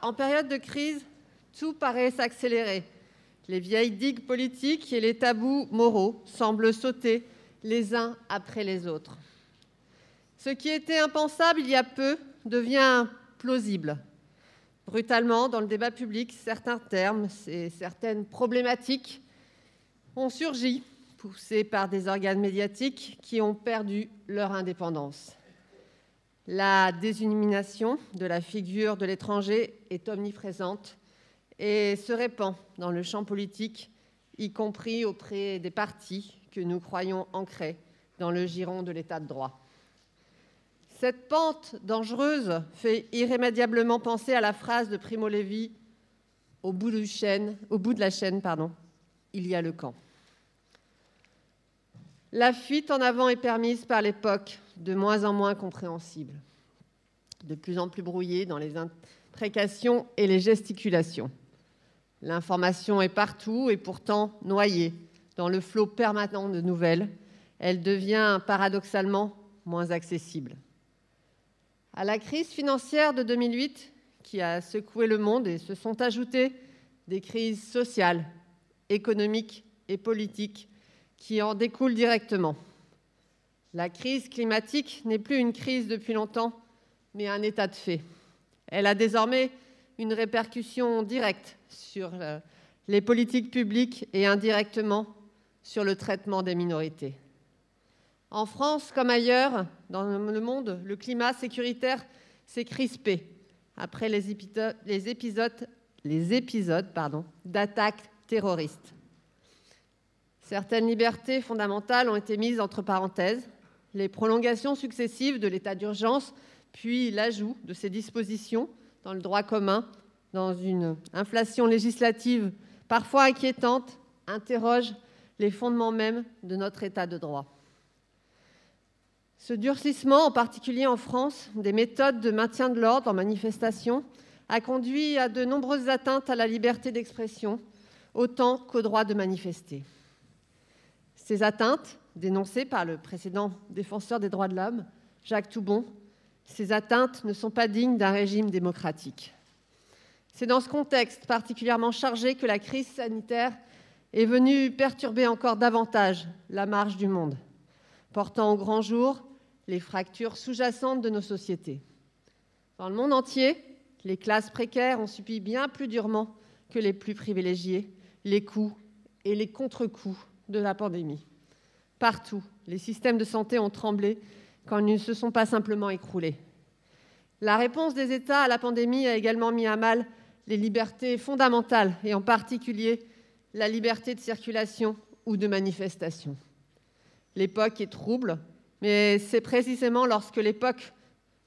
En période de crise, tout paraît s'accélérer. Les vieilles digues politiques et les tabous moraux semblent sauter les uns après les autres. Ce qui était impensable il y a peu devient plausible. Brutalement, dans le débat public, certains termes et certaines problématiques ont surgi, poussés par des organes médiatiques qui ont perdu leur indépendance. La déshumaniation de la figure de l'étranger est omniprésente et se répand dans le champ politique, y compris auprès des partis que nous croyons ancrés dans le giron de l'état de droit. Cette pente dangereuse fait irrémédiablement penser à la phrase de Primo Levi « Au bout de la chaîne, il y a le camp ». La fuite en avant est permise par l'époque, de moins en moins compréhensible, de plus en plus brouillée dans les imprécations et les gesticulations. L'information est partout et pourtant noyée dans le flot permanent de nouvelles. Elle devient paradoxalement moins accessible. À la crise financière de 2008, qui a secoué le monde, et se sont ajoutées des crises sociales, économiques et politiques qui en découlent directement. La crise climatique n'est plus une crise depuis longtemps, mais un état de fait. Elle a désormais une répercussion directe sur les politiques publiques et indirectement sur le traitement des minorités. En France comme ailleurs dans le monde, le climat sécuritaire s'est crispé après les épisodes d'attaques terroristes. Certaines libertés fondamentales ont été mises entre parenthèses. Les prolongations successives de l'état d'urgence, puis l'ajout de ces dispositions dans le droit commun, dans une inflation législative parfois inquiétante, interrogent les fondements mêmes de notre état de droit. Ce durcissement, en particulier en France, des méthodes de maintien de l'ordre en manifestation a conduit à de nombreuses atteintes à la liberté d'expression, autant qu'au droit de manifester. Ces atteintes, dénoncées par le précédent défenseur des droits de l'homme, Jacques Toubon, ces atteintes ne sont pas dignes d'un régime démocratique. C'est dans ce contexte particulièrement chargé que la crise sanitaire est venue perturber encore davantage la marche du monde, portant au grand jour les fractures sous-jacentes de nos sociétés. Dans le monde entier, les classes précaires ont subi bien plus durement que les plus privilégiés les coups et les contre-coups de la pandémie. Partout, les systèmes de santé ont tremblé quand ils ne se sont pas simplement écroulés. La réponse des États à la pandémie a également mis à mal les libertés fondamentales, et en particulier la liberté de circulation ou de manifestation. L'époque est trouble, mais c'est précisément lorsque l'époque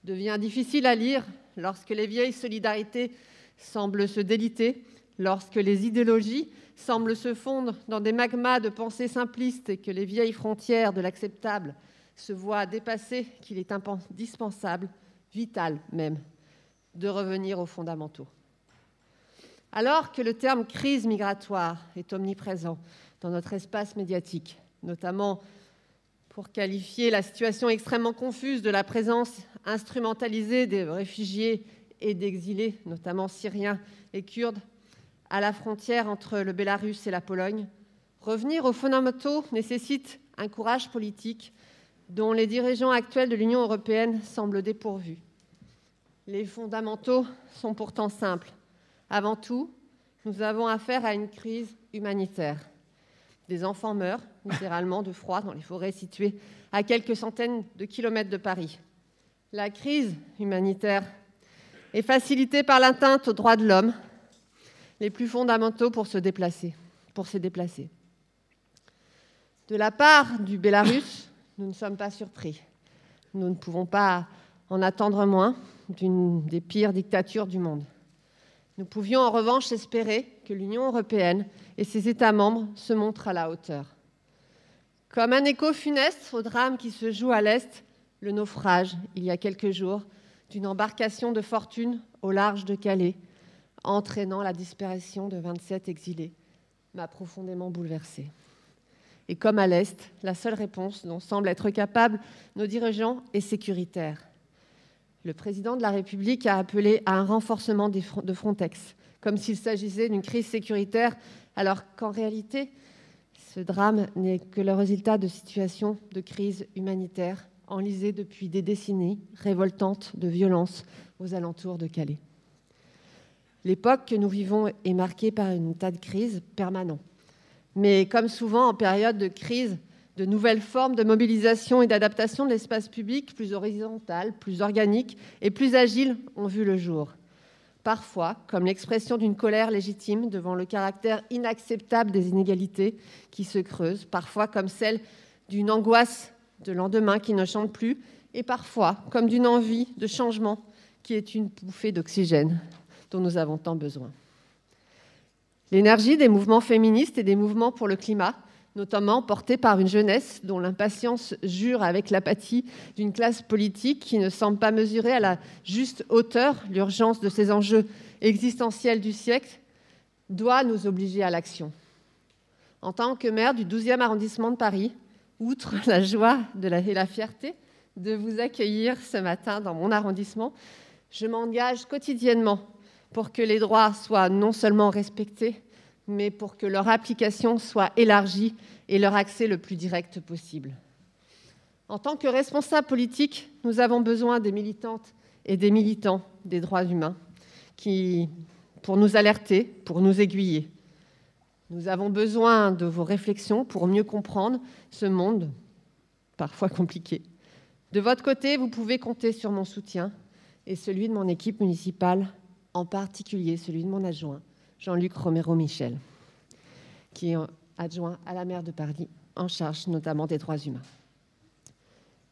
devient difficile à lire, lorsque les vieilles solidarités semblent se déliter, lorsque les idéologies semblent se fondre dans des magmas de pensées simplistes et que les vieilles frontières de l'acceptable se voient dépassées, qu'il est indispensable, vital même, de revenir aux fondamentaux. Alors que le terme crise migratoire est omniprésent dans notre espace médiatique, notamment pour qualifier la situation extrêmement confuse de la présence instrumentalisée des réfugiés et d'exilés, notamment syriens et kurdes, à la frontière entre le Bélarus et la Pologne, revenir aux fondamentaux nécessite un courage politique dont les dirigeants actuels de l'Union européenne semblent dépourvus. Les fondamentaux sont pourtant simples. Avant tout, nous avons affaire à une crise humanitaire. Des enfants meurent, littéralement, de froid dans les forêts situées à quelques centaines de kilomètres de Paris. La crise humanitaire est facilitée par l'atteinte aux droits de l'homme, les plus fondamentaux pour se déplacer. De la part du Bélarus, nous ne sommes pas surpris. Nous ne pouvons pas en attendre moins d'une des pires dictatures du monde. Nous pouvions en revanche espérer que l'Union européenne et ses États membres se montrent à la hauteur. Comme un écho funeste au drame qui se joue à l'Est, le naufrage, il y a quelques jours, d'une embarcation de fortune au large de Calais, entraînant la disparition de 27 exilés, m'a profondément bouleversée. Et comme à l'Est, la seule réponse dont semblent être capables nos dirigeants est sécuritaire. Le président de la République a appelé à un renforcement de Frontex, comme s'il s'agissait d'une crise sécuritaire, alors qu'en réalité, ce drame n'est que le résultat de situations de crise humanitaire enlisées depuis des décennies, révoltantes de violence aux alentours de Calais. L'époque que nous vivons est marquée par un tas de crises permanents. Mais comme souvent en période de crise, de nouvelles formes de mobilisation et d'adaptation de l'espace public, plus horizontales, plus organiques et plus agiles, ont vu le jour. Parfois, comme l'expression d'une colère légitime devant le caractère inacceptable des inégalités qui se creusent, parfois comme celle d'une angoisse de lendemain qui ne chante plus, et parfois comme d'une envie de changement qui est une bouffée d'oxygène dont nous avons tant besoin. L'énergie des mouvements féministes et des mouvements pour le climat, notamment portés par une jeunesse dont l'impatience jure avec l'apathie d'une classe politique qui ne semble pas mesurer à la juste hauteur l'urgence de ces enjeux existentiels du siècle, doit nous obliger à l'action. En tant que maire du 12e arrondissement de Paris, outre la joie et la fierté de vous accueillir ce matin dans mon arrondissement, je m'engage quotidiennement pour que les droits soient non seulement respectés, mais pour que leur application soit élargie et leur accès le plus direct possible. En tant que responsables politiques, nous avons besoin des militantes et des militants des droits humains pour nous alerter, pour nous aiguiller. Nous avons besoin de vos réflexions pour mieux comprendre ce monde, parfois compliqué. De votre côté, vous pouvez compter sur mon soutien et celui de mon équipe municipale, en particulier celui de mon adjoint, Jean-Luc Romero-Michel, qui est adjoint à la maire de Paris, en charge notamment des droits humains.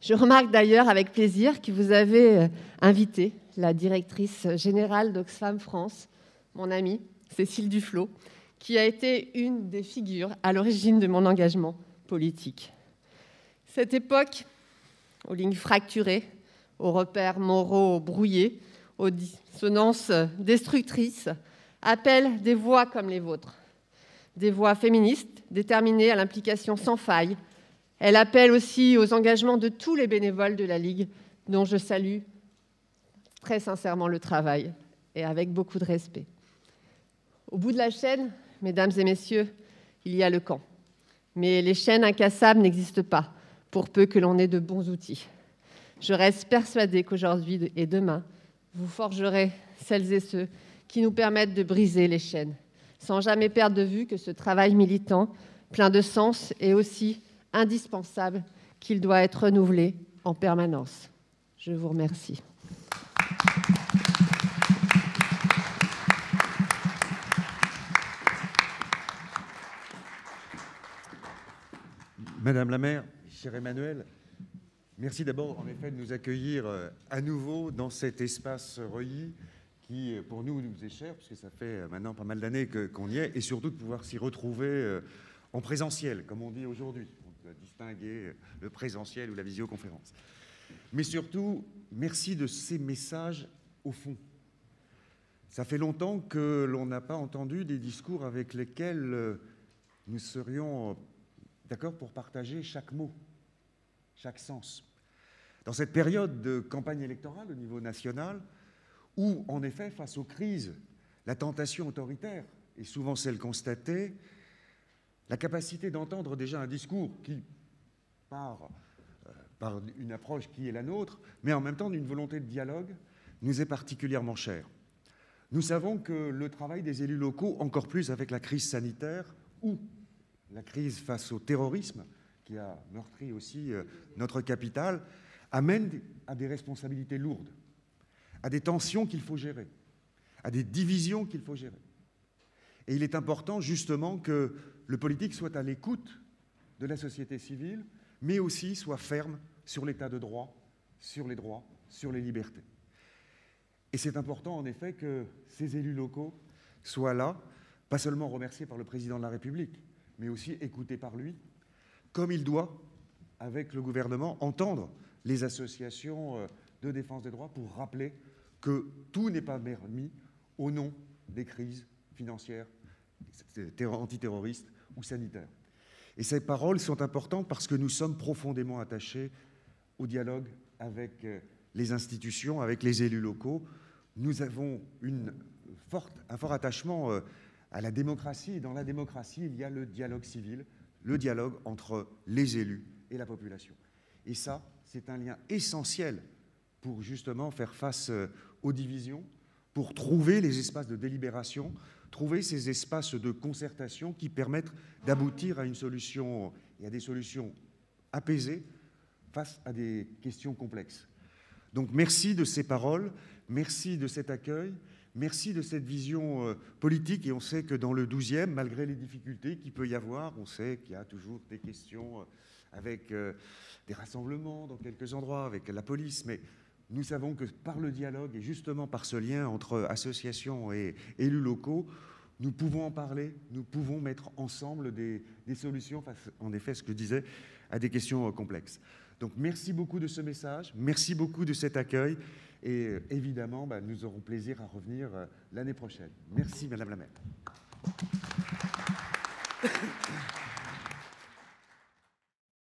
Je remarque d'ailleurs avec plaisir que vous avez invité la directrice générale d'Oxfam France, mon amie Cécile Duflot, qui a été une des figures à l'origine de mon engagement politique. Cette époque, aux lignes fracturées, aux repères moraux brouillés, aux dissonances destructrices, appelle des voix comme les vôtres, des voix féministes déterminées à l'implication sans faille. Elle appelle aussi aux engagements de tous les bénévoles de la Ligue, dont je salue très sincèrement le travail et avec beaucoup de respect. Au bout de la chaîne, mesdames et messieurs, il y a le camp. Mais les chaînes incassables n'existent pas, pour peu que l'on ait de bons outils. Je reste persuadée qu'aujourd'hui et demain, vous forgerez celles et ceux qui nous permettent de briser les chaînes, sans jamais perdre de vue que ce travail militant, plein de sens, est aussi indispensable qu'il doit être renouvelé en permanence. Je vous remercie. Madame la maire, cher Emmanuel, merci d'abord en effet de nous accueillir à nouveau dans cet espace Reuilly qui, pour nous est cher, puisque ça fait maintenant pas mal d'années qu'on y est, et surtout de pouvoir s'y retrouver en présentiel, comme on dit aujourd'hui. On doit distinguer le présentiel ou la visioconférence. Mais surtout, merci de ces messages au fond. Ça fait longtemps que l'on n'a pas entendu des discours avec lesquels nous serions d'accord pour partager chaque mot, chaque sens. Dans cette période de campagne électorale au niveau national, où, en effet, face aux crises, la tentation autoritaire est souvent celle constatée, la capacité d'entendre déjà un discours qui part par une approche qui est la nôtre, mais en même temps d'une volonté de dialogue, nous est particulièrement chère. Nous savons que le travail des élus locaux, encore plus avec la crise sanitaire ou la crise face au terrorisme, qui a meurtri aussi notre capitale, amène à des responsabilités lourdes, à des tensions qu'il faut gérer, à des divisions qu'il faut gérer. Et il est important justement que le politique soit à l'écoute de la société civile, mais aussi soit ferme sur l'état de droit, sur les droits, sur les libertés. Et c'est important en effet que ces élus locaux soient là, pas seulement remerciés par le président de la République, mais aussi écoutés par lui, comme il doit, avec le gouvernement, entendre les associations de défense des droits pour rappeler que tout n'est pas permis au nom des crises financières, antiterroristes ou sanitaires. Et ces paroles sont importantes parce que nous sommes profondément attachés au dialogue avec les institutions, avec les élus locaux. Nous avons un fort attachement à la démocratie. Et dans la démocratie, il y a le dialogue civil, le dialogue entre les élus et la population. Et ça, c'est un lien essentiel pour justement faire face aux divisions, pour trouver les espaces de délibération, trouver ces espaces de concertation qui permettent d'aboutir à une solution et à des solutions apaisées face à des questions complexes. Donc merci de ces paroles, merci de cet accueil, merci de cette vision politique. Et on sait que dans le 12e, malgré les difficultés qu'il peut y avoir, on sait qu'il y a toujours des questions avec des rassemblements dans quelques endroits, avec la police, mais nous savons que par le dialogue et justement par ce lien entre associations et élus locaux, nous pouvons en parler, nous pouvons mettre ensemble des solutions face, en effet, ce que je disais, à des questions complexes. Donc merci beaucoup de ce message, merci beaucoup de cet accueil et évidemment, nous aurons plaisir à revenir l'année prochaine. Merci Madame la maire.